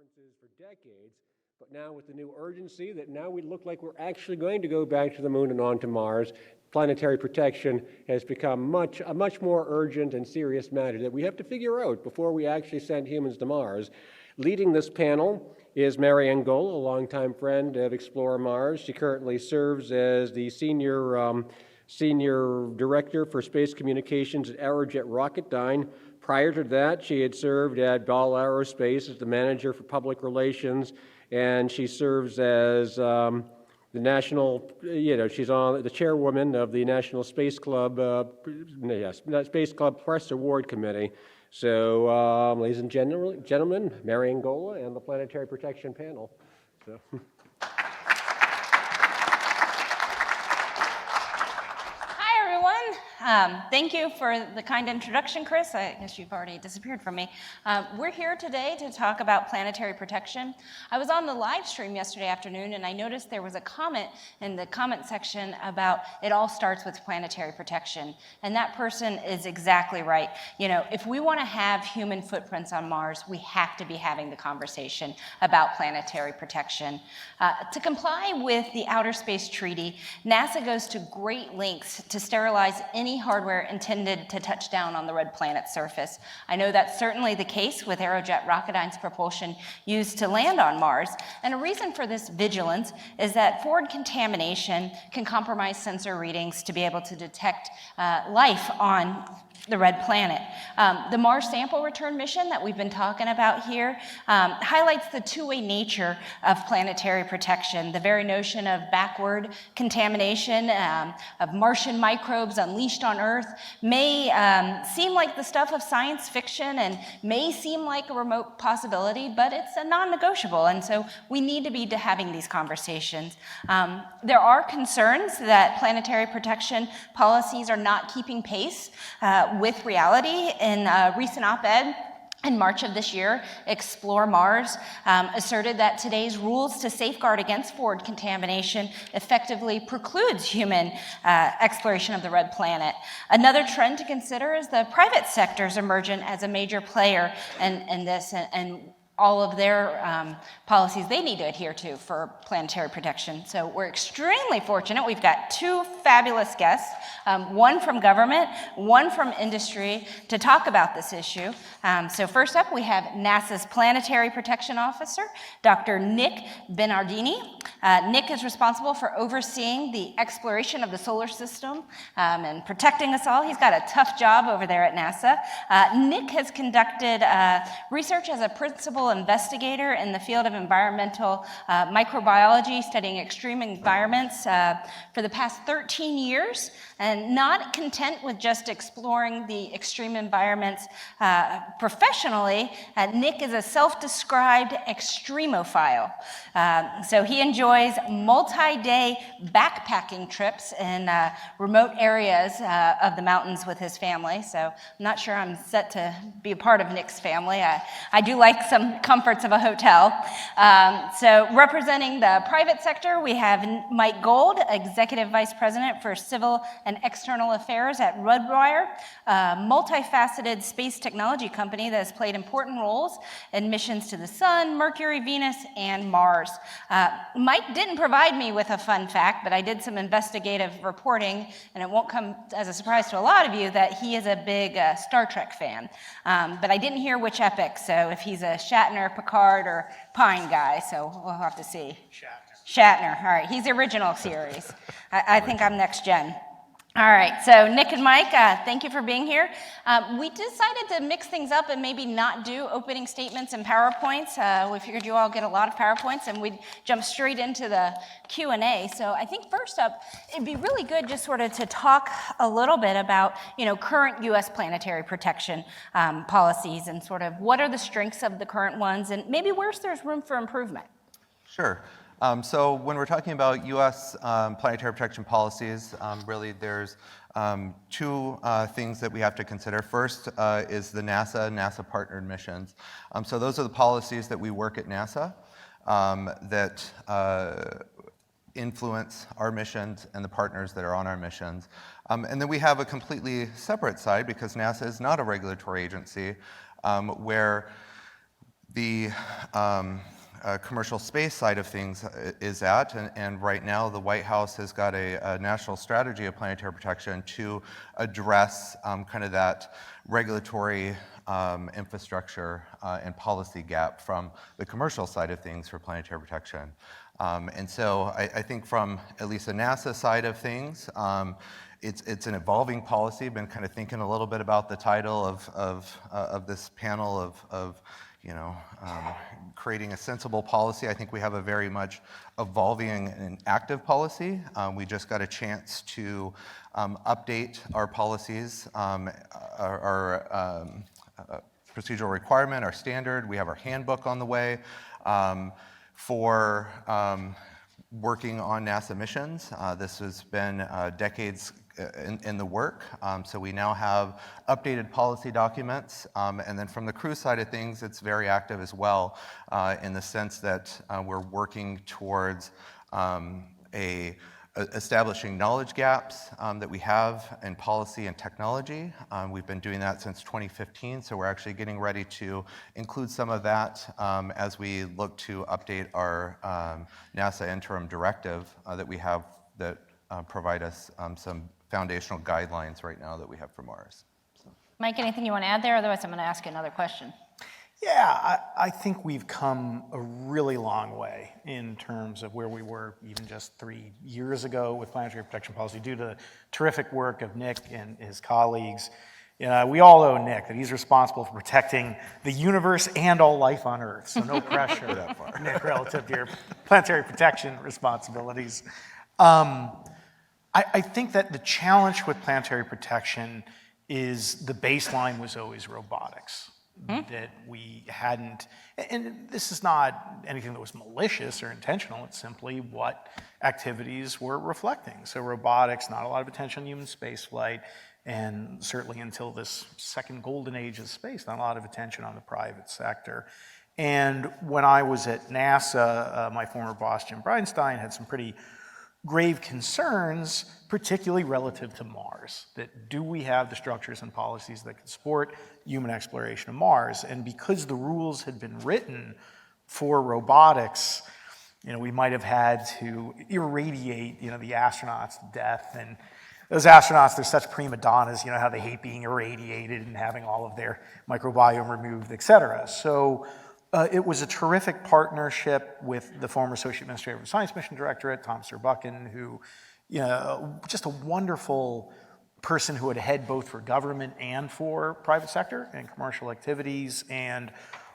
conferences for decades, but now with the new urgency that now we look like we're actually going to go back to the moon and on to Mars, planetary protection has become a much more urgent and serious matter that we have to figure out before we actually send humans to Mars. Leading this panel is Mary Engola, a longtime friend of Explore Mars. She currently serves as the Senior Director for Space Communications at Aerojet Rocketdyne. Prior to that, she had served at Ball Aerospace as the Manager for Public Relations, and she serves as the national, she's on the chairwoman of the National Space Club, Space Club Press Award Committee. So, ladies and gentlemen, Mary Engola and the Planetary Protection Panel. So. Thank you for the kind introduction, Chris. I guess you've already disappeared from me. We're here today to talk about planetary protection. I was on the live stream yesterday afternoon, and I noticed there was a comment in the comment section about it all starts with planetary protection. And that person is exactly right. You know, if we want to have human footprints on Mars, we have to be having the conversation about planetary protection. To comply with the Outer Space Treaty, NASA goes to great lengths to sterilize any hardware intended to touch down on the red planet's surface. I know that's certainly the case with Aerojet Rocketdyne's propulsion used to land on Mars. And a reason for this vigilance is that forward contamination can compromise sensor readings to be able to detect life on the red planet. The Mars sample return mission that we've been talking about here highlights the two-way nature of planetary protection. The very notion of backward contamination of Martian microbes unleashed on Earth may seem like the stuff of science fiction and may seem like a remote possibility, but it's a non-negotiable, and so we need to be having these conversations. There are concerns that planetary protection policies are not keeping pace with reality. In a recent op-ed in March of this year, Explore Mars asserted that today's rules to safeguard against forward contamination effectively precludes human exploration of the red planet. Another trend to consider is the private sector's emergence as a major player in this, and all of their policies they need to adhere to for planetary protection. So we're extremely fortunate. We've got two fabulous guests, one from government, one from industry, to talk about this issue. So first up, we have NASA's Planetary Protection Officer, Dr. Nick Benardini. Nick is responsible for overseeing the exploration of the solar system and protecting us all. He's got a tough job over there at NASA. Nick has conducted research as a principal investigator in the field of environmental microbiology, studying extreme environments for the past 13 years, and not content with just exploring the extreme environments professionally. Nick is a self-described extremophile. So he enjoys multi-day backpacking trips in remote areas of the mountains with his family. So I'm not sure I'm set to be a part of Nick's family. I do like some comforts of a hotel. So representing the private sector, we have Mike Gold, Executive Vice President for Civil and External Affairs at Redwire, a multifaceted space technology company that has played important roles in missions to the Sun, Mercury, Venus, and Mars. Mike didn't provide me with a fun fact, but I did some investigative reporting, and it won't come as a surprise to a lot of you that he is a big Star Trek fan. But I didn't hear which epic, so if he's a Shatner, Picard, or Pine guy, so we'll have to see. Shatner, all right, he's the original series. I think I'm next gen. All right, so Nick and Mike, thank you for being here. We decided to mix things up and maybe not do opening statements and PowerPoints. We figured you all get a lot of PowerPoints, and we'd jump straight into the Q&A. So I think first up, it'd be really good just sort of to talk a little bit about, current U.S. planetary protection policies and sort of what are the strengths of the current ones, and maybe where there's room for improvement. Sure. So when we're talking about U.S. planetary protection policies, really there's two things that we have to consider. First is the NASA partnered missions. So those are the policies that we work at NASA that influence our missions and the partners that are on our missions. And then we have a completely separate side, because NASA is not a regulatory agency, where the commercial space side of things is at, and right now the White House has got a national strategy of planetary protection to address kind of that regulatory infrastructure and policy gap from the commercial side of things for planetary protection. And so I think from at least the NASA side of things, it's an evolving policy. Been kind of thinking a little bit about the title of this panel of creating a sensible policy. I think we have a very much evolving and active policy. We just got a chance to update our policies, our procedural requirement, our standard. We have our handbook on the way for working on NASA missions. This has been decades in the work, so we now have updated policy documents, and then from the crew side of things, it's very active as well, in the sense that we're working towards establishing knowledge gaps that we have in policy and technology. We've been doing that since 2015, so we're actually getting ready to include some of that as we look to update our NASA interim directive that we have that provide us some foundational guidelines right now that we have for Mars. So. Mike, anything you want to add there? Otherwise, I'm going to ask you another question. Yeah, I think we've come a really long way in terms of where we were even just 3 years ago with planetary protection policy due to the terrific work of Nick and his colleagues. We all owe Nick that he's responsible for protecting the universe and all life on Earth, so no pressure, that far. Nick, relative to your planetary protection responsibilities. I think that the challenge with planetary protection is the baseline was always robotics. That we hadn't, and this is not anything that was malicious or intentional, it's simply what activities were reflecting. So robotics, not a lot of attention on human spaceflight, and certainly until this second golden age of space, not a lot of attention on the private sector. And when I was at NASA, my former boss, Jim Bridenstine, had some pretty grave concerns, particularly relative to Mars, that do we have the structures and policies that can support human exploration of Mars? And because the rules had been written for robotics, we might have had to irradiate, the astronauts to death. And those astronauts, they're such prima donnas, how they hate being irradiated and having all of their microbiome removed, et cetera. So it was a terrific partnership with the former Associate Administrator of the Science Mission Directorate, Tom Sirbuckin, who, just a wonderful person who had head both for government and for private sector and commercial activities, and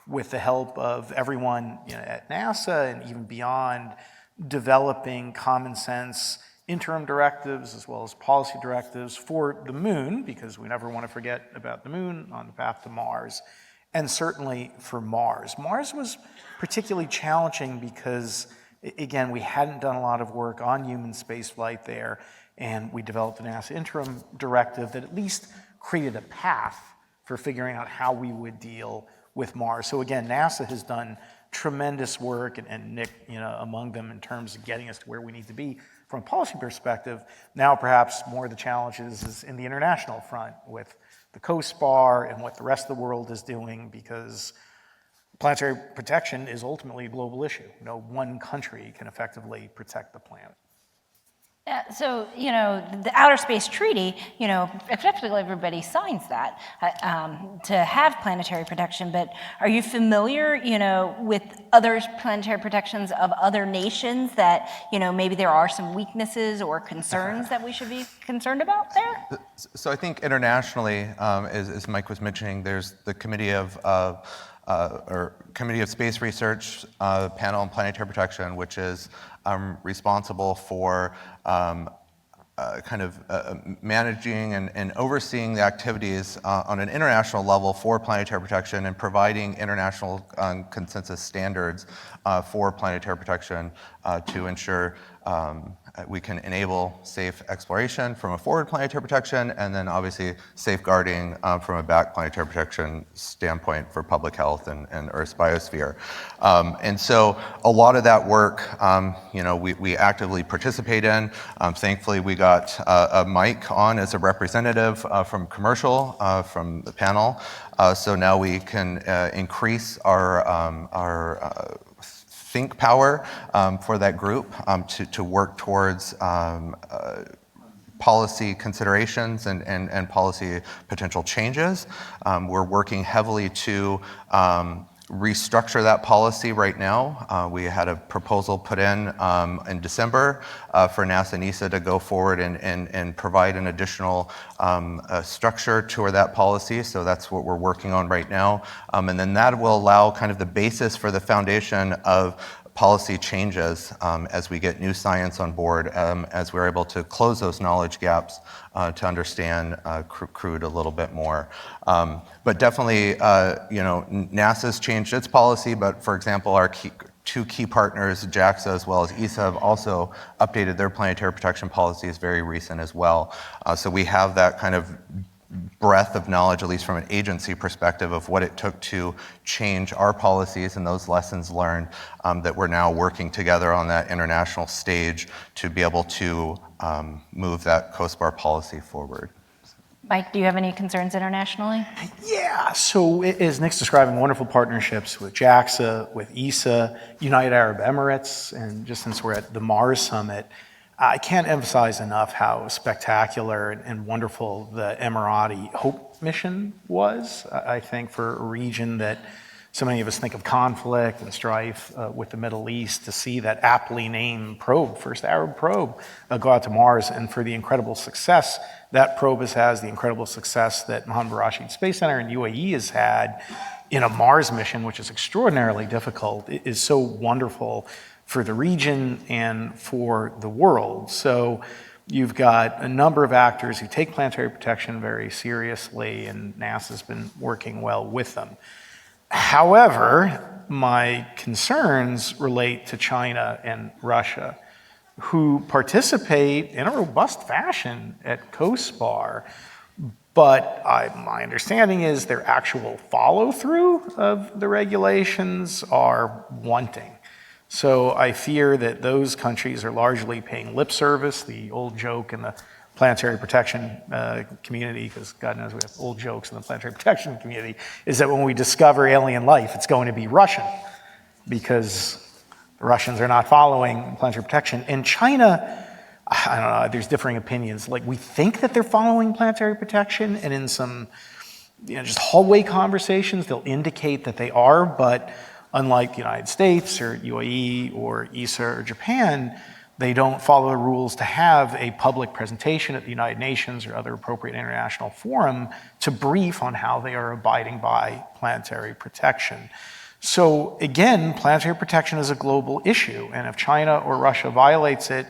with the help of everyone at NASA and even beyond, developing common sense interim directives as well as policy directives for the moon, because we never want to forget about the moon on the path to Mars. And certainly for Mars. Mars was particularly challenging because, again, we hadn't done a lot of work on human spaceflight there, and we developed a NASA interim directive that at least created a path for figuring out how we would deal with Mars. So again, NASA has done tremendous work, and Nick, among them, in terms of getting us to where we need to be from a policy perspective. Now perhaps more of the challenges is in the international front with the COSPAR and what the rest of the world is doing, because planetary protection is ultimately a global issue. No one country can effectively protect the planet. So, the Outer Space Treaty, effectively everybody signs that to have planetary protection, but are you familiar, with other planetary protections of other nations that, maybe there are some weaknesses or concerns that we should be concerned about there? So I think internationally, as Mike was mentioning, there's the Committee of Space Research panel on planetary protection, which is responsible for managing and overseeing the activities on an international level for planetary protection and providing international consensus standards for planetary protection to ensure we can enable safe exploration from a forward planetary protection, and then obviously safeguarding from a back planetary protection standpoint for public health and Earth's biosphere. And so a lot of that work, we actively participate in. Thankfully, we got a mic on as a representative from commercial, from the panel. So now we can increase our think power for that group to work towards policy considerations and policy potential changes. We're working heavily to restructure that policy right now. We had a proposal put in December for NASA and ESA to go forward and provide an additional structure to that policy. So that's what we're working on right now. And then that will allow kind of the basis for the foundation of policy changes as we get new science on board, as we're able to close those knowledge gaps to understand crude a little bit more. But definitely, NASA's changed its policy, but for example, our two key partners, JAXA as well as ESA, have also updated their planetary protection policies very recent as well. So we have that kind of breadth of knowledge, at least from an agency perspective, of what it took to change our policies and those lessons learned that we're now working together on that international stage to be able to move that COSPAR policy forward. Mike, do you have any concerns internationally? Yeah, so as Nick's describing, wonderful partnerships with JAXA, with ESA, United Arab Emirates, and just since we're at the Mars Summit, I can't emphasize enough how spectacular and wonderful the Emirati HOPE mission was. I think for a region that so many of us think of conflict and strife with the Middle East, to see that aptly named probe, first Arab probe, go out to Mars, and for the incredible success that probe has, the incredible success that Mohammed Rashid Space Center and UAE has had in a Mars mission, which is extraordinarily difficult, is so wonderful for the region and for the world. So you've got a number of actors who take planetary protection very seriously, and NASA's been working well with them. However, my concerns relate to China and Russia, who participate in a robust fashion at COSPAR, but my understanding is their actual follow-through of the regulations are wanting. So I fear that those countries are largely paying lip service, the old joke in the planetary protection community, because God knows we have old jokes in the planetary protection community, is that when we discover alien life, it's going to be Russian, because the Russians are not following planetary protection. And China, I don't know, there's differing opinions. Like, we think that they're following planetary protection, and in some just hallway conversations, they'll indicate that they are, but unlike the United States or UAE or ESA or Japan, they don't follow the rules to have a public presentation at the United Nations or other appropriate international forum to brief on how they are abiding by planetary protection. So again, planetary protection is a global issue, and if China or Russia violates it,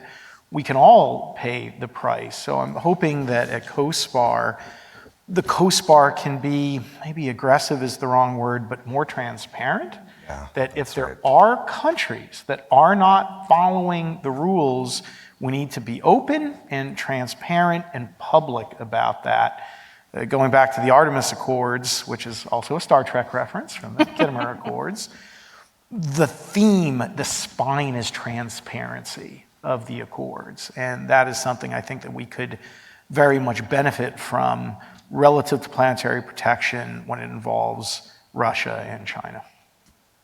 we can all pay the price. So I'm hoping that at COSPAR, the COSPAR can be, maybe aggressive is the wrong word, but more transparent. Yeah, that if there are countries that are not following the rules, we need to be open and transparent and public about that. Going back to the Artemis Accords, which is also a Star Trek reference from the Kittimer Accords, the theme, the spine is transparency of the Accords. And that is something I think that we could very much benefit from relative to planetary protection when it involves Russia and China.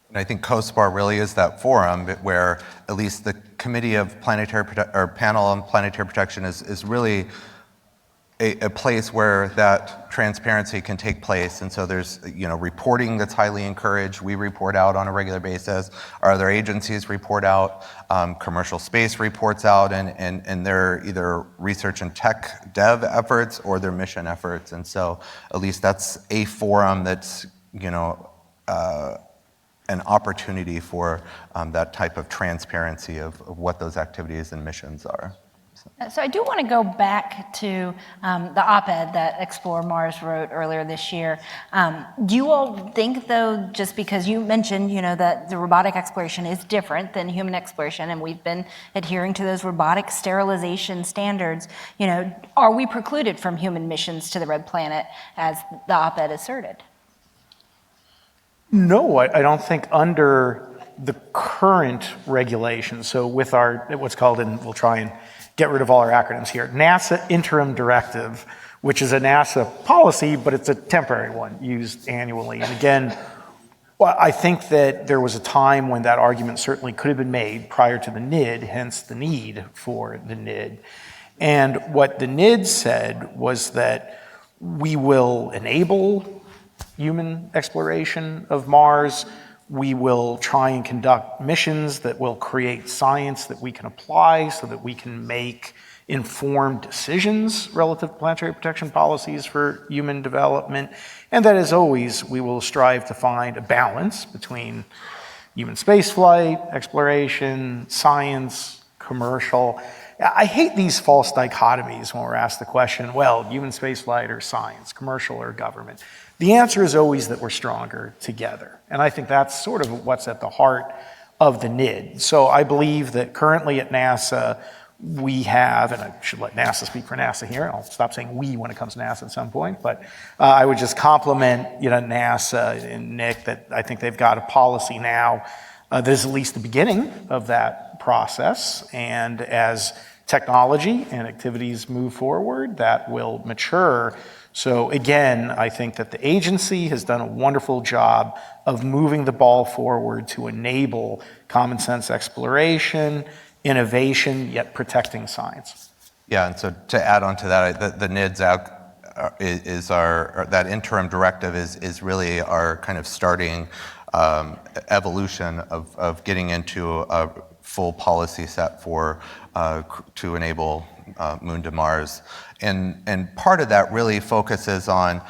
And I think COSPAR really is that forum where at least the Committee of Planetary Panel on Planetary Protection is really a place where that transparency can take place. And so there's reporting that's highly encouraged. We report out on a regular basis. Our other agencies report out. Commercial space reports out, and their either research and tech dev efforts or their mission efforts. And so at least that's a forum that's an opportunity for that type of transparency of what those activities and missions are. So I do want to go back to the op-ed that Explore Mars wrote earlier this year. Do you all think, though, just because you mentioned, that the robotic exploration is different than human exploration, and we've been adhering to those robotic sterilization standards, are we precluded from human missions to the Red Planet, as the op-ed asserted? No, I don't think under the current regulations. So with our, what's called, and we'll try and get rid of all our acronyms here, NASA Interim Directive, which is a NASA policy, but it's a temporary one used annually. And again, well, I think that there was a time when that argument certainly could have been made prior to the NID, hence the need for the NID. And what the NID said was that we will enable human exploration of Mars. We will try and conduct missions that will create science that we can apply so that we can make informed decisions relative to planetary protection policies for human development. And that, as always, we will strive to find a balance between human spaceflight, exploration, science, commercial. I hate these false dichotomies when we're asked the question, well, human spaceflight or science, commercial or government. The answer is always that we're stronger together. And I think that's sort of what's at the heart of the NID. So I believe that currently at NASA, we have, and I should let NASA speak for NASA here, I'll stop saying we when it comes to NASA at some point, but I would just compliment NASA and Nick that I think they've got a policy now that is at least the beginning of that process. And as technology and activities move forward, that will mature. So again, I think that the agency has done a wonderful job of moving the ball forward to enable common sense exploration, innovation, yet protecting science. Yeah, and so to add on to that, the NIDS is our, that interim directive is really our kind of starting evolution of getting into a full policy set for to enable Moon to Mars. And part of that really focuses on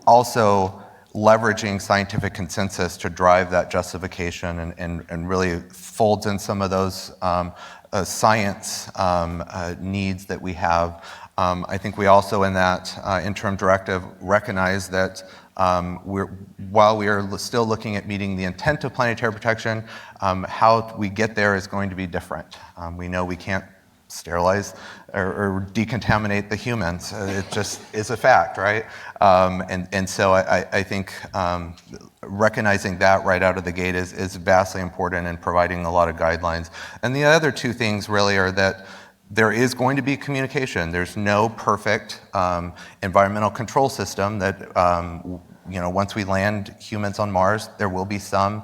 also leveraging scientific consensus to drive that justification and really folds in some of those science needs that we have. I think we also in that interim directive recognize that while we are still looking at meeting the intent of planetary protection, how we get there is going to be different. We know we can't sterilize or decontaminate the humans. It just is a fact, right? And so I think recognizing that right out of the gate is vastly important in providing a lot of guidelines. And the other two things really are that there is going to be communication. There's no perfect environmental control system that, once we land humans on Mars, there will be some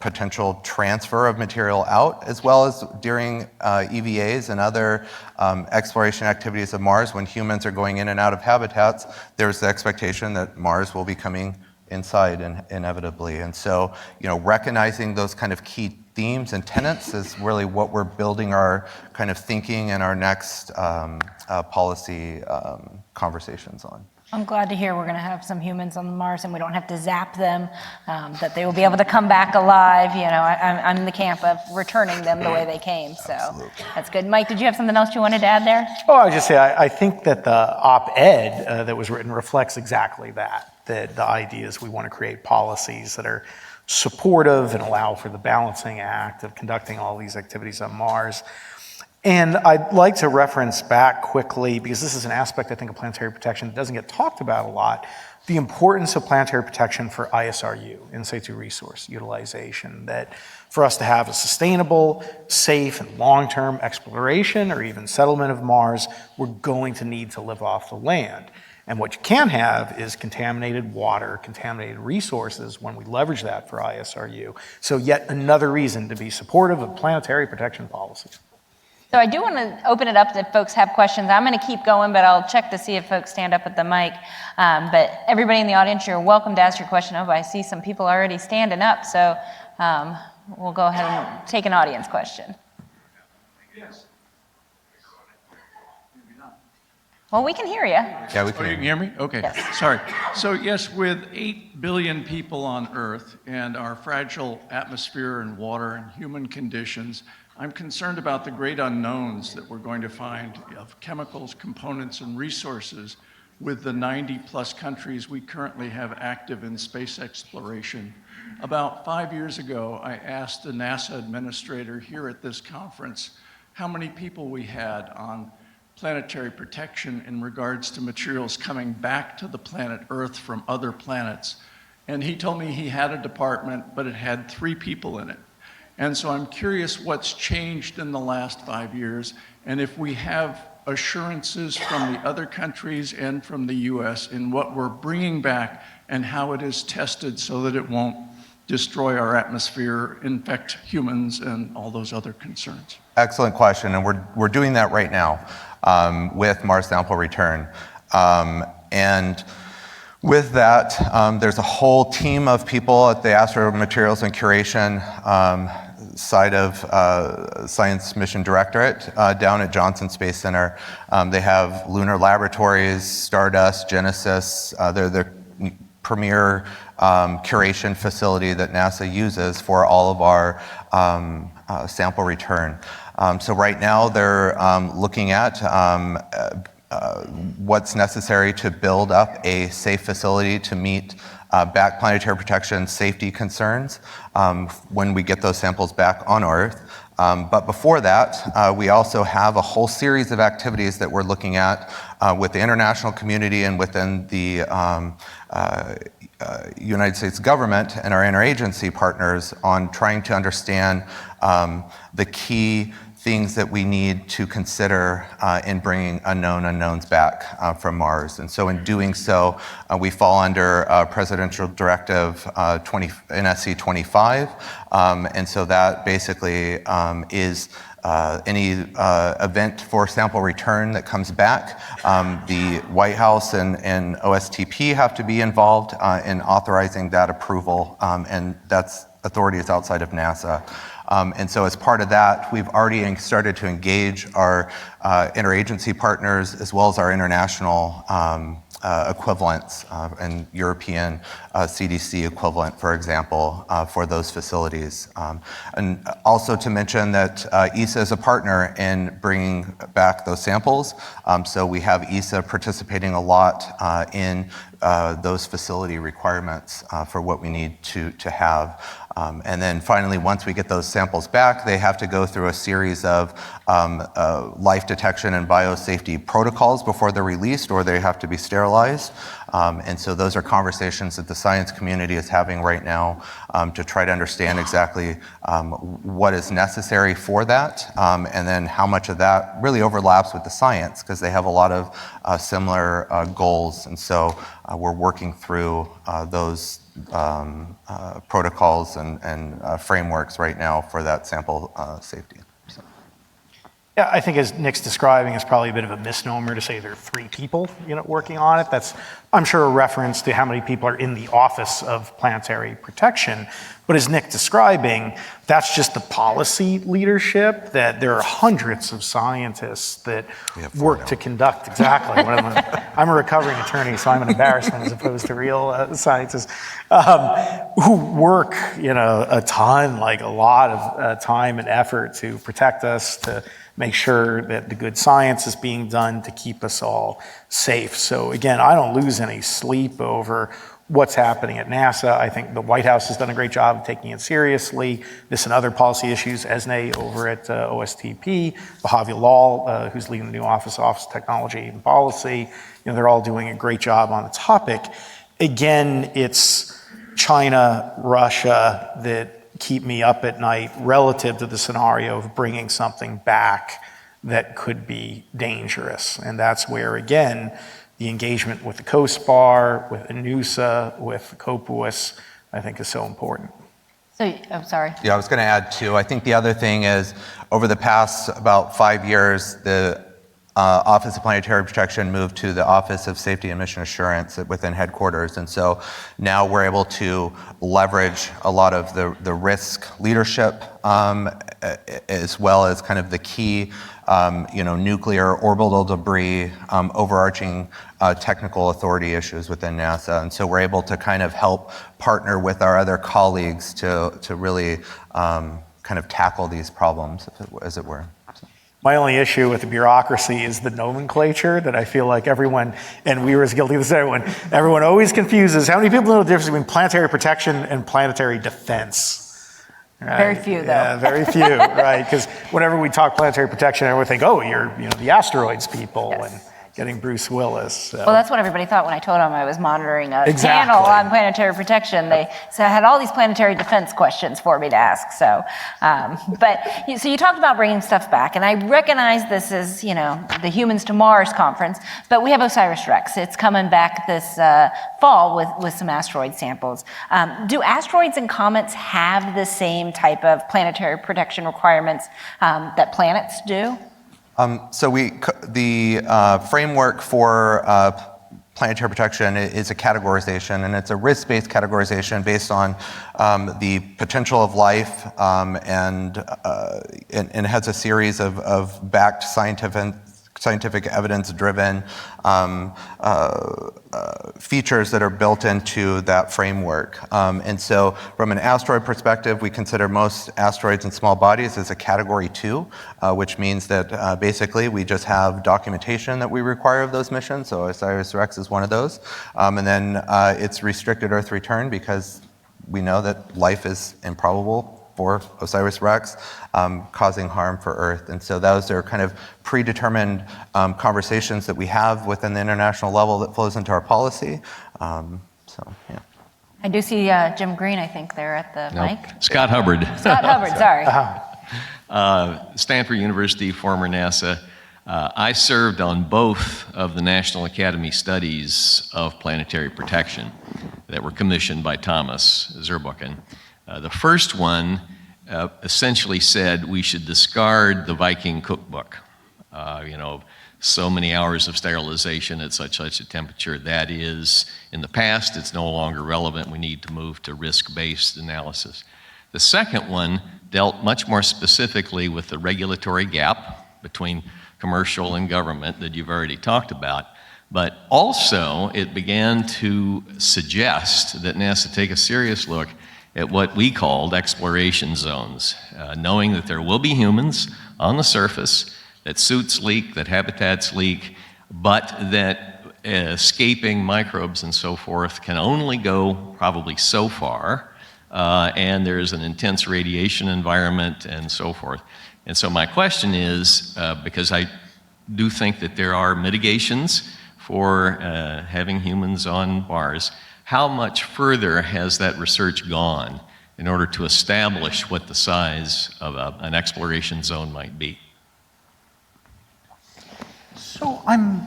potential transfer of material out, as well as during EVAs and other exploration activities of Mars. When humans are going in and out of habitats, there's the expectation that Mars will be coming inside inevitably. And so, recognizing those kind of key themes and tenets is really what we're building our kind of thinking and our next policy conversations on. I'm glad to hear we're going to have some humans on Mars and we don't have to zap them, that they will be able to come back alive. I'm in the camp of returning them the way they came, so absolutely. That's good. Mike, did you have something else you wanted to add there? Oh, I was just say, I think that the op-ed that was written reflects exactly that the idea is we want to create policies that are supportive and allow for the balancing act of conducting all these activities on Mars. And I'd like to reference back quickly, because this is an aspect, I think, of planetary protection that doesn't get talked about a lot, the importance of planetary protection for ISRU, in situ resource utilization, that for us to have a sustainable, safe, and long-term exploration or even settlement of Mars, we're going to need to live off the land. And what you can't have is contaminated water, contaminated resources when we leverage that for ISRU. So yet another reason to be supportive of planetary protection policies. So I do want to open it up if folks have questions. I'm going to keep going, but I'll check to see if folks stand up at the mic. But everybody in the audience, you're welcome to ask your question. Oh, I see some people already standing up, so we'll go ahead and take an audience question. Yes. Well, we can hear you. Yeah, we can. Oh, you can hear me? Okay, Yes. sorry. So yes, with 8 billion people on Earth and our fragile atmosphere and water and human conditions, I'm concerned about the great unknowns that we're going to find of chemicals, components, and resources with the 90+ countries we currently have active in space exploration. About 5 years ago, I asked the NASA administrator here at this conference how many people we had on planetary protection in regards to materials coming back to the planet Earth from other planets. And he told me he had a department, but it had 3 people in it. And so I'm curious what's changed in the last 5 years, and if we have assurances from the other countries and from the US in what we're bringing back and how it is tested so that it won't destroy our atmosphere, infect humans, and all those other concerns. Excellent question, and we're doing that right now with Mars sample return. And with that, there's a whole team of people at the Astro Materials and Curation side of Science Mission Directorate down at Johnson Space Center. They have lunar laboratories, Stardust, Genesis. They're the premier curation facility that NASA uses for all of our sample return. So right now they're looking at what's necessary to build up a safe facility to meet back planetary protection safety concerns when we get those samples back on Earth. But before that, we also have a whole series of activities that we're looking at with the international community and within the United States government and our interagency partners on trying to understand the key things that we need to consider in bringing unknown unknowns back from Mars. And so in doing so, we fall under Presidential Directive NSC 25. And so that basically is any event for sample return that comes back. The White House and OSTP have to be involved in authorizing that approval, and that's authority is outside of NASA. And so as part of that, we've already started to engage our interagency partners as well as our international equivalents and European CDC equivalent, for example, for those facilities. And also to mention that ESA is a partner in bringing back those samples. So we have ESA participating a lot in those facility requirements for what we need to have. And then finally, once we get those samples back, they have to go through a series of life detection and biosafety protocols before they're released, or they have to be sterilized. And so those are conversations that the science community is having right now to try to understand exactly what is necessary for that, and then how much of that really overlaps with the science, because they have a lot of similar goals. And so we're working through those protocols and frameworks right now for that sample safety. So. Yeah, I think as Nick's describing, it's probably a bit of a misnomer to say there are 3 people, working on it. That's, I'm sure, a reference to how many people are in the Office of Planetary Protection. But as Nick describing, that's just the policy leadership, that there are hundreds of scientists that work to conduct, exactly. I'm a recovering attorney, so I'm an embarrassment as opposed to real scientists, who work, a ton, like a lot of time and effort to protect us, to make sure that the good science is being done to keep us all safe. So again, I don't lose any sleep over what's happening at NASA. I think the White House has done a great job of taking it seriously. This and other policy issues, Esne over at OSTP, Bahavi Lal, who's leading the new Office of Technology and Policy, they're all doing a great job on the topic. Again, it's China, Russia that keep me up at night relative to the scenario of bringing something back that could be dangerous. And that's where, again, the engagement with the COSPAR, with ENUSA, with COPUOS, I think is so important. So, I'm sorry. Yeah, I was going to add too. I think the other thing is, over the past about 5 years, the Office of Planetary Protection moved to the Office of Safety and Mission Assurance within headquarters. And so now we're able to leverage a lot of the risk leadership as well as kind of the key nuclear orbital debris, overarching technical authority issues within NASA. And so we're able to kind of help partner with our other colleagues to really kind of tackle these problems, as it were. My only issue with the bureaucracy is the nomenclature that I feel like everyone, and we were as guilty as everyone always confuses. How many people know the difference between planetary protection and planetary defense? Right? Very few, though. Yeah, very few, right? Because whenever we talk planetary protection, everyone think, oh, you're the asteroids people, Yes. and getting Bruce Willis. So. Well, that's what everybody thought when I told them I was monitoring a Exactly. panel on planetary protection. They had all these planetary defense questions for me to ask. So, so you talked about bringing stuff back, and I recognize this is, the Humans to Mars conference, but we have OSIRIS-REx. It's coming back this fall with some asteroid samples. Do asteroids and comets have the same type of planetary protection requirements that planets do? So the framework for planetary protection is a categorization, and it's a risk-based categorization based on the potential of life, and it has a series of backed scientific evidence-driven features that are built into that framework. And so from an asteroid perspective, we consider most asteroids and small bodies as a category 2, which means that basically we just have documentation that we require of those missions. So OSIRIS-REx is one of those. And then it's restricted Earth return because we know that life is improbable for OSIRIS-REx, causing harm for Earth. And so those are kind of predetermined conversations that we have within the international level that flows into our policy. Yeah. I do see Jim Green, I think, there at the mic. Scott Hubbard. Scott Hubbard, sorry. Stanford University, former NASA. I served on both of the National Academy studies of planetary protection that were commissioned by Thomas Zurbuchen. The first one essentially said we should discard the Viking cookbook. So many hours of sterilization at such a temperature. That is, in the past, it's no longer relevant. We need to move to risk-based analysis. The second one dealt much more specifically with the regulatory gap between commercial and government that you've already talked about. But also, it began to suggest that NASA take a serious look at what we called exploration zones, knowing that there will be humans on the surface, that suits leak, that habitats leak, but that escaping microbes and so forth can only go probably so far, and there's an intense radiation environment and so forth. And so my question is, because I do think that there are mitigations for having humans on Mars, how much further has that research gone in order to establish what the size of an exploration zone might be? So I'm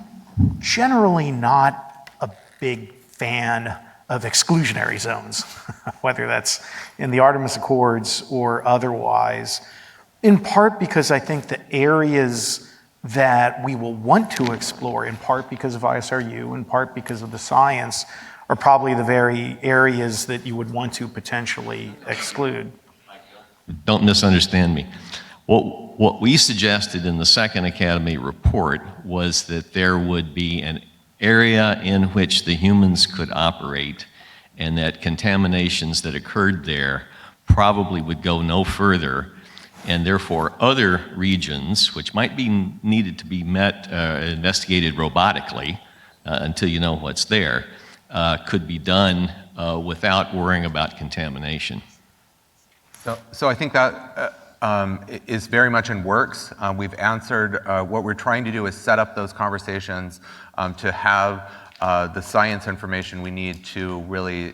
generally not a big fan of exclusionary zones, whether that's in the Artemis Accords or otherwise, in part because I think the areas that we will want to explore, in part because of ISRU, in part because of the science, are probably the very areas that you would want to potentially exclude. Don't misunderstand me. What we suggested in the second Academy report was that there would be an area in which the humans could operate, and that contaminations that occurred there probably would go no further, and therefore other regions, which might be needed to be investigated robotically until you know what's there, could be done without worrying about contamination. So I think that is very much in works. We've answered, what we're trying to do is set up those conversations to have the science information we need to really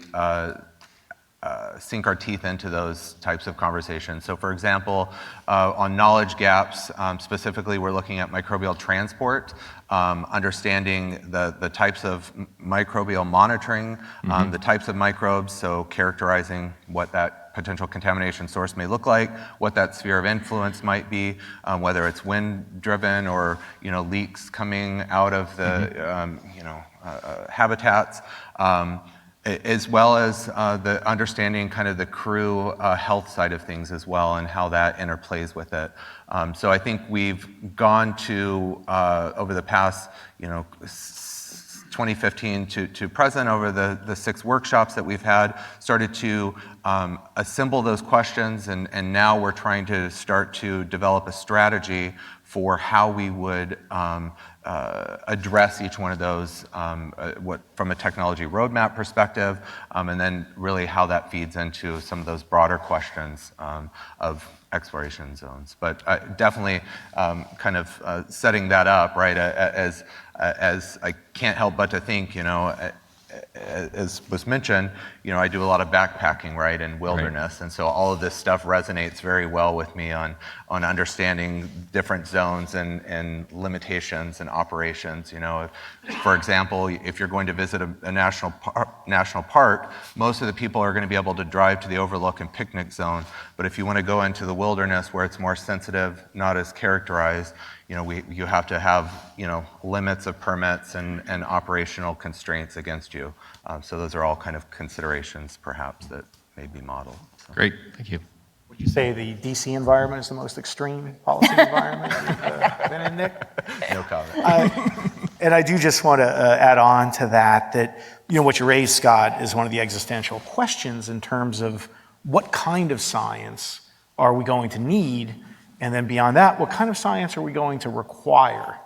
sink our teeth into those types of conversations. So for example, on knowledge gaps, specifically we're looking at microbial transport, understanding the types of microbial monitoring, the types of microbes, so characterizing what that potential contamination source may look like, what that sphere of influence might be, whether it's wind-driven or leaks coming out of the habitats, as well as the understanding kind of the crew health side of things as well and how that interplays with it. So I think we've gone to, over the past 2015 to present, over the 6 workshops that we've had, started to assemble those questions, and now we're trying to start to develop a strategy for how we would address each one of those from a technology roadmap perspective, and then really how that feeds into some of those broader questions of exploration zones. But definitely kind of setting that up, right, as I can't help but to think, as was mentioned, I do a lot of backpacking, right, in wilderness, and so all of this stuff resonates very well with me on understanding different zones and limitations and operations. For example, if you're going to visit a national park, most of the people are going to be able to drive to the overlook and picnic zone, but if you want to go into the wilderness where it's more sensitive, not as characterized, you have to have, limits of permits and operational constraints against you. So those are all kind of considerations, perhaps, that may be modeled. So. Great, thank you. Would you say the DC environment is the most extreme policy environment you've been in, Nick? No comment. And I do just want to add on to that, what you raised, Scott, is one of the existential questions in terms of what kind of science are we going to need, and then beyond that, what kind of science are we going to require,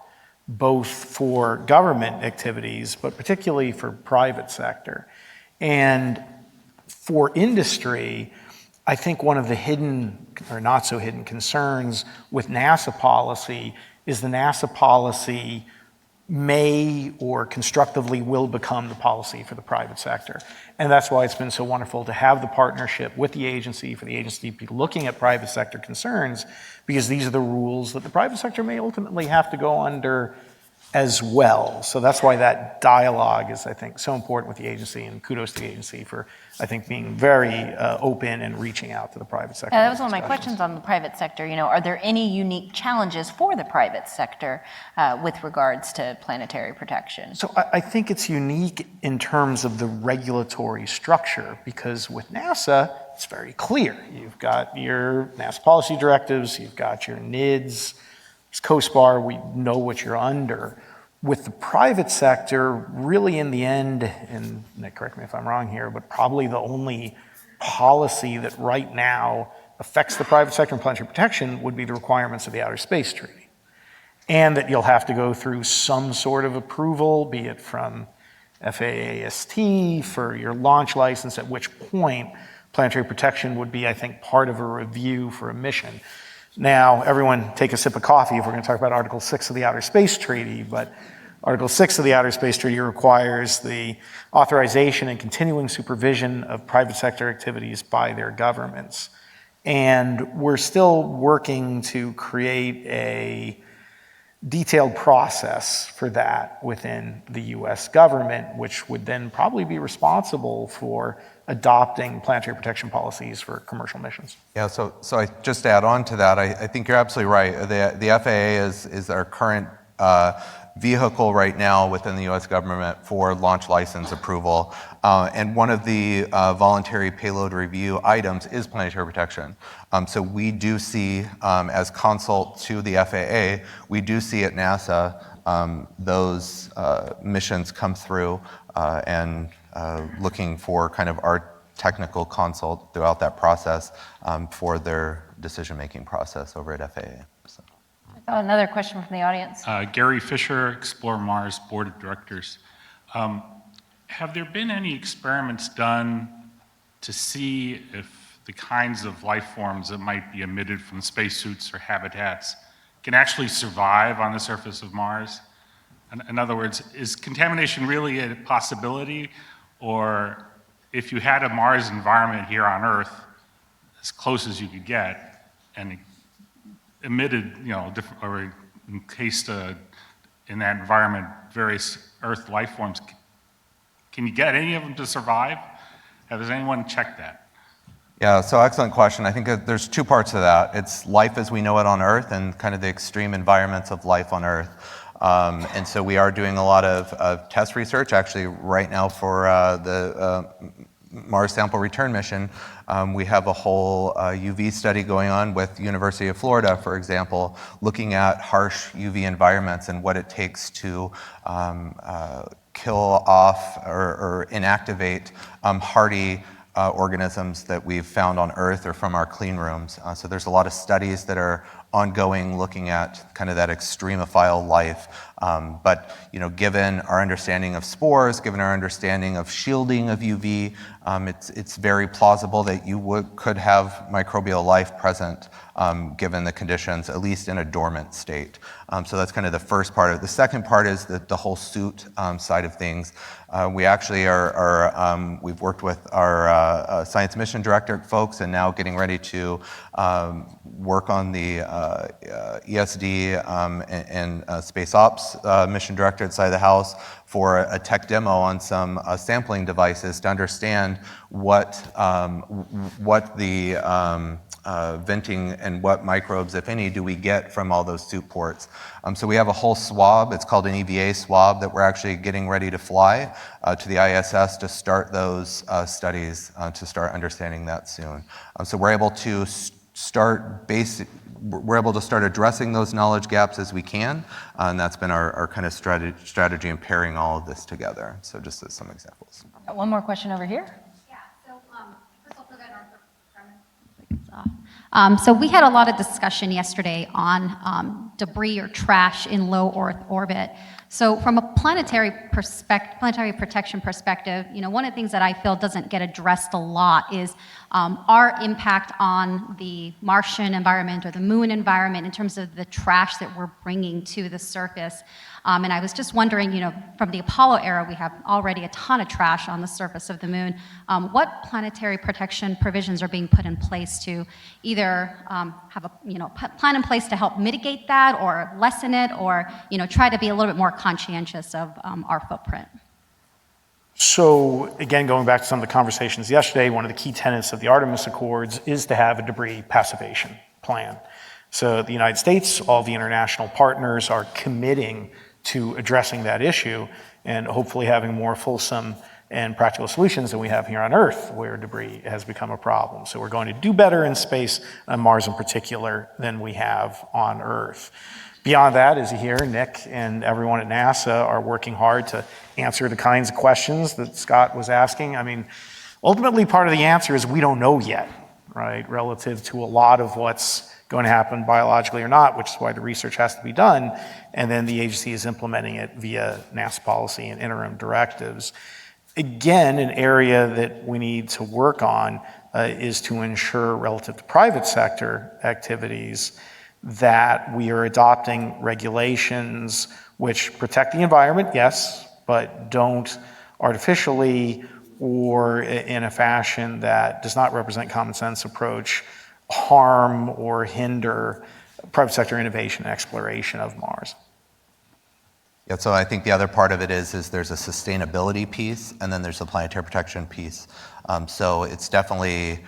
both for government activities, but particularly for private sector. And for industry, I think one of the hidden or not so hidden concerns with NASA policy is the NASA policy may or constructively will become the policy for the private sector. And that's why it's been so wonderful to have the partnership with the agency, for the agency to be looking at private sector concerns, because these are the rules that the private sector may ultimately have to go under as well. So that's why that dialogue is, I think, so important with the agency, and kudos to the agency for, I think, being very open and reaching out to the private sector. Yeah, that was one of my questions on the private sector. Are there any unique challenges for the private sector with regards to planetary protection? So I think it's unique in terms of the regulatory structure, because with NASA, it's very clear. You've got your NASA policy directives, you've got your NIDS, there's COSPAR, we know what you're under. With the private sector, really in the end, and Nick, correct me if I'm wrong here, but probably the only policy that right now affects the private sector in planetary protection would be the requirements of the Outer Space Treaty. And that you'll have to go through some sort of approval, be it from FAA-ST for your launch license, at which point planetary protection would be, I think, part of a review for a mission. Now, everyone take a sip of coffee if we're going to talk about Article 6 of the Outer Space Treaty, but Article 6 of the Outer Space Treaty requires the authorization and continuing supervision of private sector activities by their governments. And we're still working to create a detailed process for that within the US government, which would then probably be responsible for adopting planetary protection policies for commercial missions. Yeah, so I just to add on to that, I think you're absolutely right. The FAA is our current vehicle right now within the US government for launch license approval. And one of the voluntary payload review items is planetary protection. So we do see, as consult to the FAA, we do see at NASA those missions come through and looking for kind of our technical consult throughout that process for their decision-making process over at FAA. So. Another question from the audience. Gary Fisher, Explore Mars Board of Directors. Have there been any experiments done to see if the kinds of life forms that might be emitted from spacesuits or habitats can actually survive on the surface of Mars? In other words, is contamination really a possibility? Or if you had a Mars environment here on Earth, as close as you could get, and emitted, different, or encased in that environment various Earth life forms, can you get any of them to survive? Has anyone checked that? Yeah, so excellent question. I think that there's two parts to that. It's life as we know it on Earth and kind of the extreme environments of life on Earth. And so we are doing a lot of test research, actually right now for the Mars Sample Return Mission, we have a whole UV study going on with University of Florida, for example, looking at harsh UV environments and what it takes to kill off or inactivate hardy organisms that we've found on Earth or from our clean rooms. So there's a lot of studies that are ongoing looking at kind of that extremophile life. But given our understanding of spores, given our understanding of shielding of UV, it's very plausible that you could have microbial life present given the conditions, at least in a dormant state. So that's kind of the first part of it. The second part is the whole suit side of things. We actually we've worked with our science mission director folks and now getting ready to work on the ESD and Space Ops mission director inside the house for a tech demo on some sampling devices to understand what the venting and what microbes, if any, do we get from all those suit ports. So we have a whole swab, it's called an EVA swab, that we're actually getting ready to fly to the ISS to start those studies, to start understanding that soon. So we're able to we're able to start addressing those knowledge gaps as we can, and that's been our kind of strategy in pairing all of this together. So just as some examples. One more question over here. So we had a lot of discussion yesterday on debris or trash in low Earth orbit. So from a planetary protection perspective, one of the things that I feel doesn't get addressed a lot is our impact on the Martian environment or the moon environment in terms of the trash that we're bringing to the surface. And I was just wondering, from the Apollo era, we have already a ton of trash on the surface of the moon. What planetary protection provisions are being put in place to either have a plan in place to help mitigate that or lessen it or try to be a little bit more conscientious of our footprint? So again, going back to some of the conversations yesterday, one of the key tenets of the Artemis Accords is to have a debris passivation plan. So the United States, all the international partners are committing to addressing that issue and hopefully having more fulsome and practical solutions than we have here on Earth, where debris has become a problem. So we're going to do better in space, on Mars in particular, than we have on Earth. Beyond that, as you hear, Nick and everyone at NASA are working hard to answer the kinds of questions that Scott was asking. I mean, ultimately part of the answer is we don't know yet, right, relative to a lot of what's going to happen biologically or not, which is why the research has to be done, and then the agency is implementing it via NASA policy and interim directives. Again, an area that we need to work on is to ensure, relative to private sector activities, that we are adopting regulations which protect the environment, yes, but don't artificially or in a fashion that does not represent common sense approach harm or hinder private sector innovation and exploration of Mars. Yeah, so I think the other part of it is there's a sustainability piece and then there's a planetary protection piece. So it's definitely,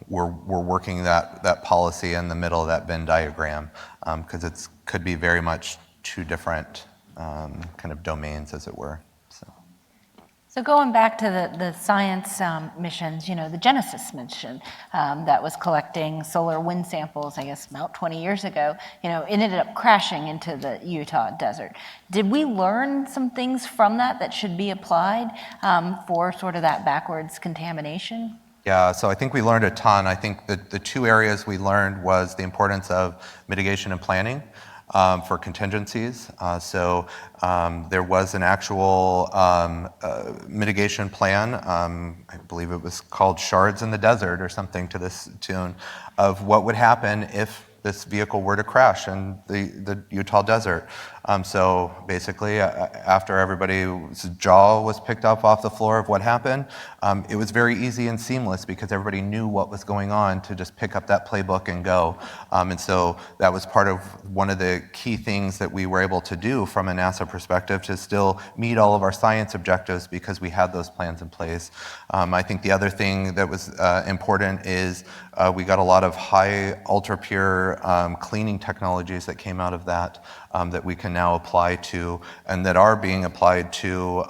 we're working that policy in the middle of that Venn diagram because it could be very much two different kind of domains, as it were. So going back to the science missions, the Genesis mission that was collecting solar wind samples, I guess about 20 years ago, it ended up crashing into the Utah desert. Did we learn some things from that should be applied for sort of that backwards contamination? Yeah, so I think we learned a ton. I think the two areas we learned was the importance of mitigation and planning. For contingencies. So there was an actual mitigation plan, I believe it was called Shards in the Desert or something to this tune, of what would happen if this vehicle were to crash in the Utah desert. So basically, after everybody's jaw was picked up off the floor of what happened, it was very easy and seamless because everybody knew what was going on to just pick up that playbook and go. And so that was part of one of the key things that we were able to do from a NASA perspective to still meet all of our science objectives because we had those plans in place. I think the other thing that was important is we got a lot of high ultra-pure other cleaning technologies that came out of that that we can now apply to, and that are being applied to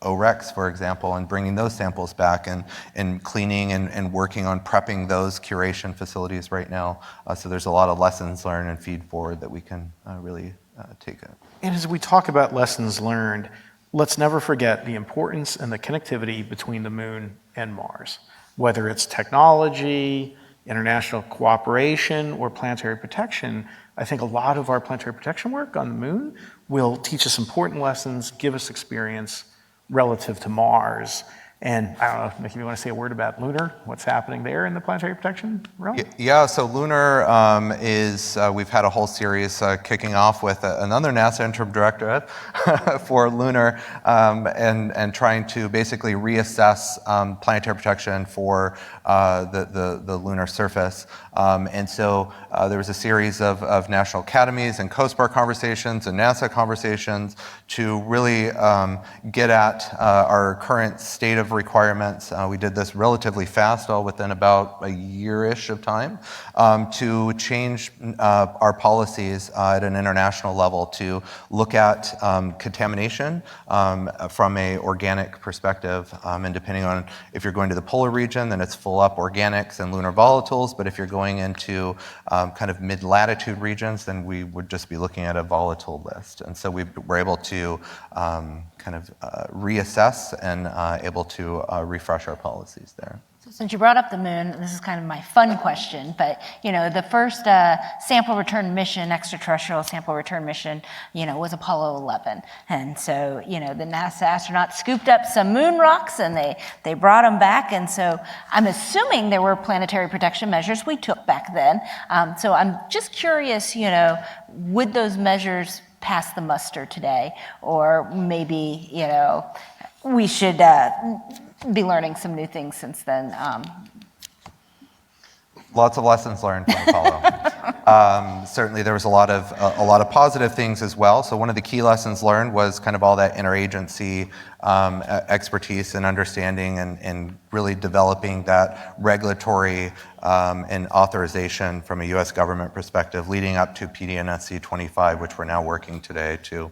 OREX, for example, and bringing those samples back and cleaning and working on prepping those curation facilities right now. So there's a lot of lessons learned and feed forward that we can really take it. And as we talk about lessons learned, let's never forget the importance and the connectivity between the moon and Mars. Whether it's technology, international cooperation, or planetary protection, I think a lot of our planetary protection work on the moon will teach us important lessons, give us experience relative to Mars. And I don't know, Mickey, you want to say a word about lunar? What's happening there in the planetary protection realm? Yeah, so lunar is, we've had a whole series kicking off with another NASA interim director for lunar and trying to basically reassess planetary protection for the lunar surface. And so there was a series of national academies and Coast Guard conversations and NASA conversations to really get at our current state of requirements. We did this relatively fast, all within about a year-ish of time, to change our policies at an international level to look at contamination from an organic perspective. And depending on if you're going to the polar region, then it's full up organics and lunar volatiles. But if you're going into kind of mid-latitude regions, then we would just be looking at a volatile list. And so we were able to kind of reassess and able to refresh our policies there. Since you brought up the moon, this is kind of my fun question, but the first sample return mission, extraterrestrial sample return mission, was Apollo 11. And so, the NASA astronauts scooped up some moon rocks and they brought them back. And so I'm assuming there were planetary protection measures we took back then. So I'm just curious, would those measures pass the muster today? Or maybe, we should be learning some new things since then. Lots of lessons learned from Apollo. Certainly, there was a lot of positive things as well. So one of the key lessons learned was kind of all that interagency expertise and understanding, and really developing that regulatory and authorization from a U.S. government perspective, leading up to PDNSC 25, which we're now working today to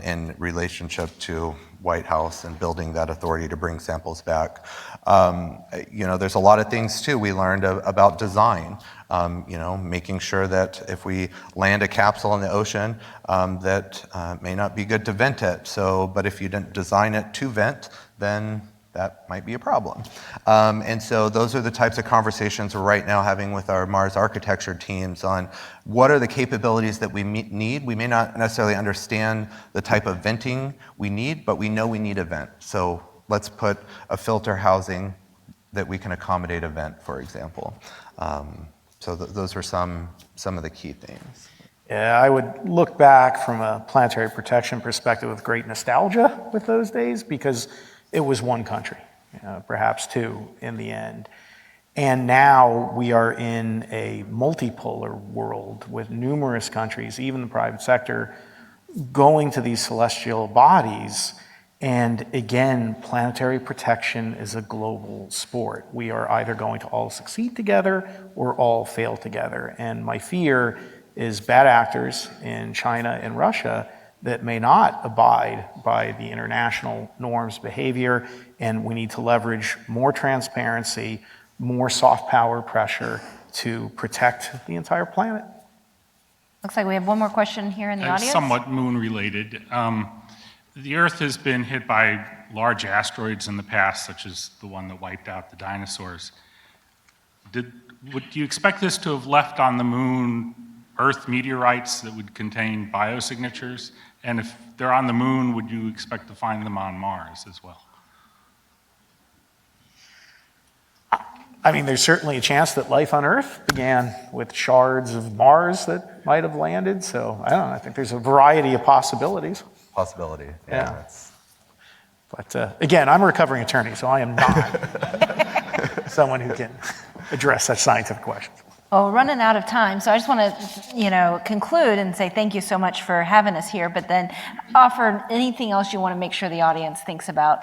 in relationship to White House and building that authority to bring samples back. There's a lot of things too we learned about design. Making sure that if we land a capsule in the ocean, that may not be good to vent it. But if you didn't design it to vent, then that might be a problem. And so those are the types of conversations we're right now having with our Mars architecture teams on what are the capabilities that we need. We may not necessarily understand the type of venting we need, but we know we need a vent. So let's put a filter housing that we can accommodate a vent, for example. So those are some of the key things. Yeah, I would look back from a planetary protection perspective with great nostalgia with those days, because it was one country, perhaps two in the end. And now we are in a multipolar world with numerous countries, even the private sector, going to these celestial bodies. And again, planetary protection is a global sport. We are either going to all succeed together or all fail together. And my fear is bad actors in China and Russia that may not abide by the international norms behavior, and we need to leverage more transparency, more soft power pressure to protect the entire planet. Looks like we have one more question here in the audience. Somewhat moon related. The Earth has been hit by large asteroids in the past, such as the one that wiped out the dinosaurs. Do you expect this to have left on the moon Earth meteorites that would contain biosignatures? And if they're on the moon, would you expect to find them on Mars as well? I mean, there's certainly a chance that life on Earth began with shards of Mars that might have landed. So I don't know, I think there's a variety of possibilities. Possibility. Yeah. But again, I'm a recovering attorney, so I am not someone who can address such scientific questions. Well, we're running out of time, so I just want to, conclude and say thank you so much for having us here, but then offer anything else you want to make sure the audience thinks about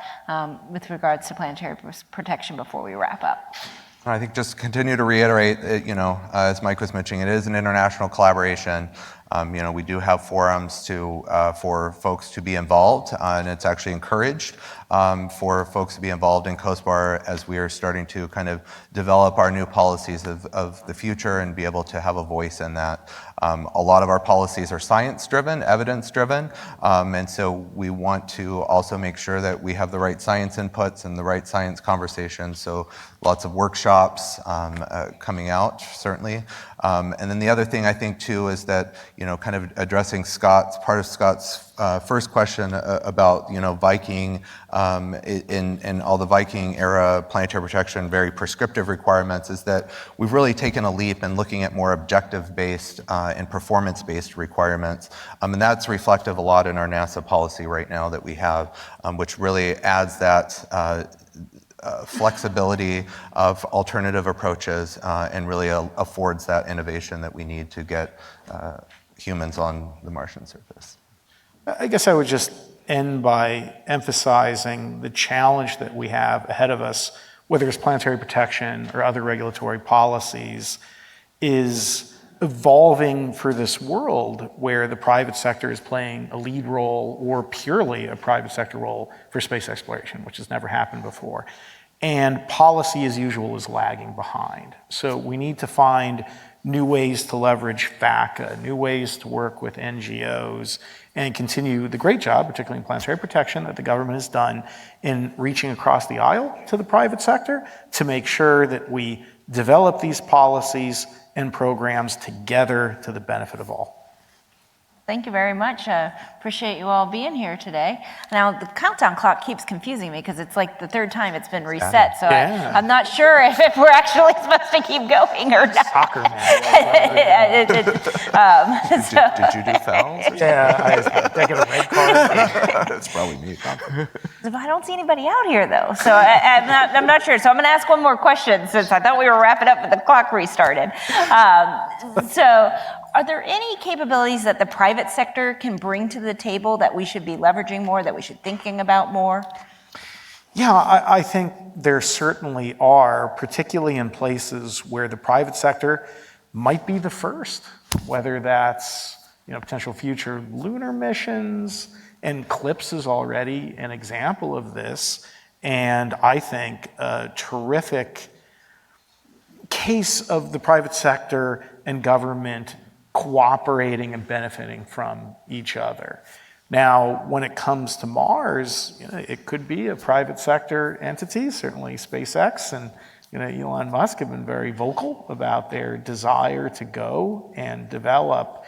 with regards to planetary protection before we wrap up. I think just continue to reiterate, as Mike was mentioning, it is an international collaboration. We do have forums for folks to be involved, and it's actually encouraged for folks to be involved in COSPAR as we are starting to kind of develop our new policies of the future and be able to have a voice in that. A lot of our policies are science-driven, evidence-driven, and so we want to also make sure that we have the right science inputs and the right science conversations, so lots of workshops coming out, certainly. And then the other thing I think too is that, kind of addressing part of Scott's first question about, Viking in all the Viking era planetary protection, very prescriptive requirements, is that we've really taken a leap in looking at more objective-based and performance-based requirements. And that's reflective a lot in our NASA policy right now that we have, which really adds that flexibility of alternative approaches and really affords that innovation that we need to get humans on the Martian surface. I guess I would just end by emphasizing the challenge that we have ahead of us, whether it's planetary protection or other regulatory policies, is evolving for this world where the private sector is playing a lead role or purely a private sector role for space exploration, which has never happened before. And policy, as usual, is lagging behind. So we need to find new ways to leverage FACA, new ways to work with NGOs, and continue the great job, particularly in planetary protection, that the government has done in reaching across the aisle to the private sector to make sure that we develop these policies and programs together to the benefit of all. Thank you very much. Appreciate you all being here today. Now, the countdown clock keeps confusing me because it's like the third time it's been reset, so Yeah. I'm not sure if we're actually supposed to keep going or not. Soccer man. Did you do fouls? Yeah, I get a red card. That's probably me. I don't see anybody out here, though, so I'm not sure. So I'm going to ask one more question since I thought we were wrapping up, but the clock restarted. So are there any capabilities that the private sector can bring to the table that we should be leveraging more, that we should be thinking about more? Yeah, I think there certainly are, particularly in places where the private sector might be the first, whether that's potential future lunar missions, and CLIPS is already an example of this, and I think a terrific case of the private sector and government cooperating and benefiting from each other. Now, when it comes to Mars, it could be a private sector entity. Certainly SpaceX and Elon Musk have been very vocal about their desire to go and develop.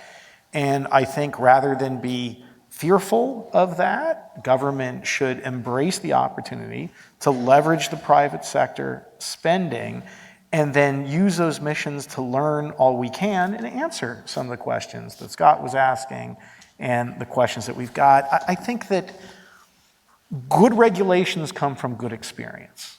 And I think rather than be fearful of that, government should embrace the opportunity to leverage the private sector spending and then use those missions to learn all we can and answer some of the questions that Scott was asking and the questions that we've got. I think that good regulations come from good experience.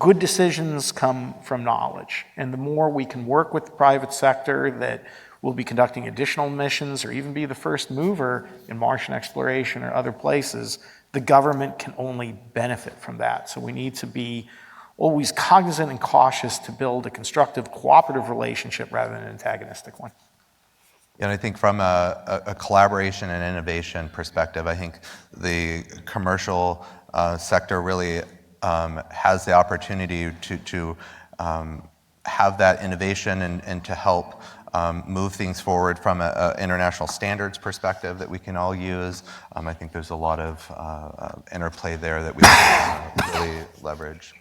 Good decisions come from knowledge. And the more we can work with the private sector that will be conducting additional missions or even be the first mover in Martian exploration or other places, the government can only benefit from that. So we need to be always cognizant and cautious to build a constructive, cooperative relationship rather than an antagonistic one. And I think from a collaboration and innovation perspective, I think the commercial sector really has the opportunity to have that innovation and to help move things forward from an international standards perspective that we can all use. I think there's a lot of interplay there that we can really leverage.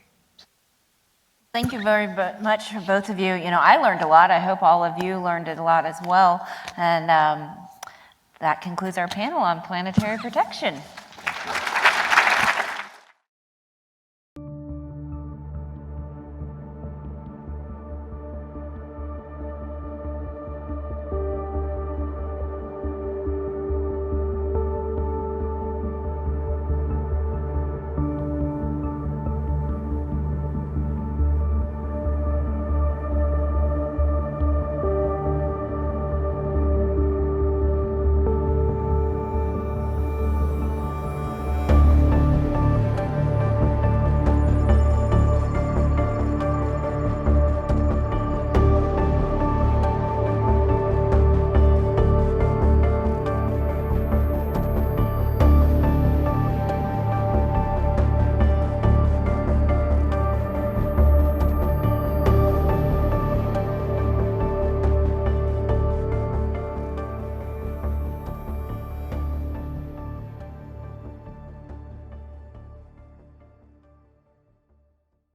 Thank you very much for both of you. I learned a lot. I hope all of you learned a lot as well. And that concludes our panel on planetary protection.